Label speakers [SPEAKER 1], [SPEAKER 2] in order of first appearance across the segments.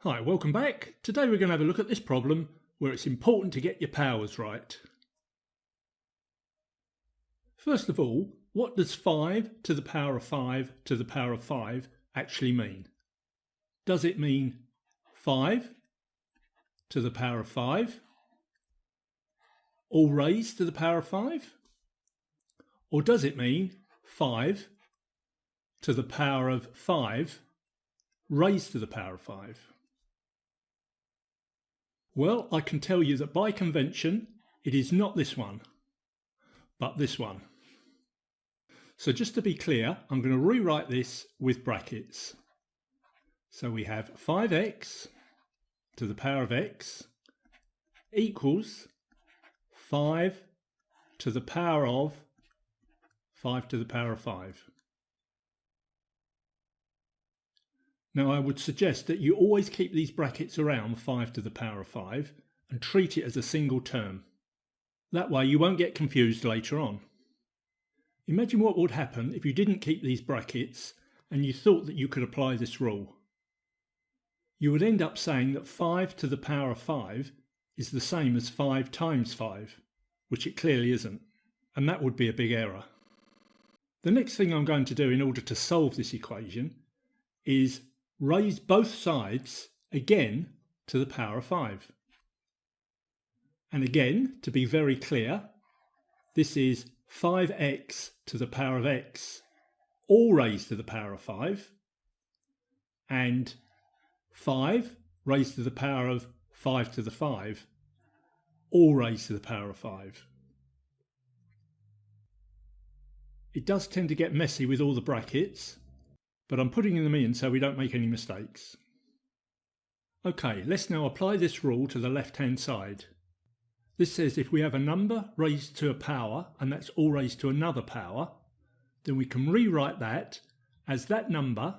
[SPEAKER 1] Hi, welcome back. Today we're going to have a look at this problem where it's important to get your powers right. First of all, what does 5 to the power of 5 to the power of 5 actually mean? Does it mean 5 to the power of 5, all raised to the power of 5? Or does it mean 5 to the power of 5 raised to the power of 5? Well, I can tell you that by convention, it is not this one, but this one. So just to be clear, I'm going to rewrite this with brackets. So we have 5x to the power of x equals 5 to the power of 5 to the power of 5. Now I would suggest that you always keep these brackets around 5 to the power of 5 and treat it as a single term. That way you won't get confused later on. Imagine what would happen if you didn't keep these brackets and you thought that you could apply this rule. You would end up saying that 5 to the power of 5 is the same as 5 times 5, which it clearly isn't, and that would be a big error. The next thing I'm going to do in order to solve this equation is raise both sides again to the power of 5. And again, to be very clear, this is 5x to the power of x, all raised to the power of 5, and 5 raised to the power of 5 to the 5, all raised to the power of 5. It does tend to get messy with all the brackets, but I'm putting them in so we don't make any mistakes. Okay, let's now apply this rule to the left-hand side. This says if we have a number raised to a power and that's all raised to another power, then we can rewrite that as that number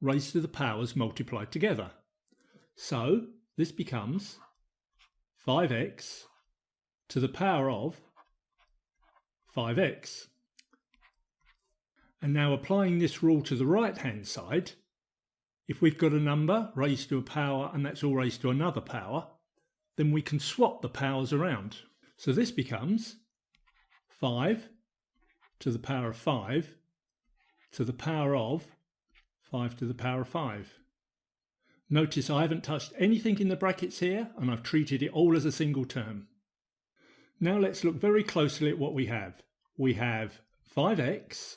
[SPEAKER 1] raised to the powers multiplied together. So this becomes 5x to the power of 5x. And now applying this rule to the right hand side, if we've got a number raised to a power and that's all raised to another power, then we can swap the powers around. So this becomes 5 to the power of 5 to the power of 5 to the power of 5. Notice I haven't touched anything in the brackets here and I've treated it all as a single term. Now let's look very closely at what we have. We have 5x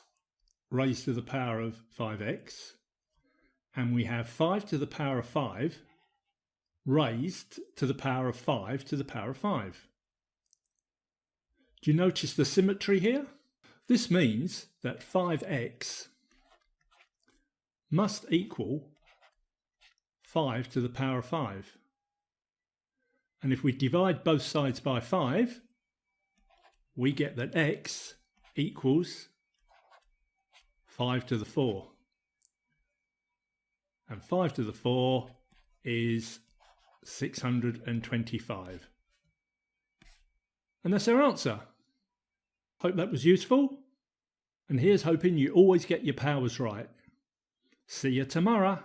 [SPEAKER 1] raised to the power of 5x, and we have 5 to the power of 5 raised to the power of 5 to the power of 5. Do you notice the symmetry here? This means that 5x must equal 5 to the power of 5. And if we divide both sides by 5, we get that x equals 5 to the 4. And 5 to the 4 is 625. And that's our answer. Hope that was useful. And here's hoping you always get your powers right. See you tomorrow.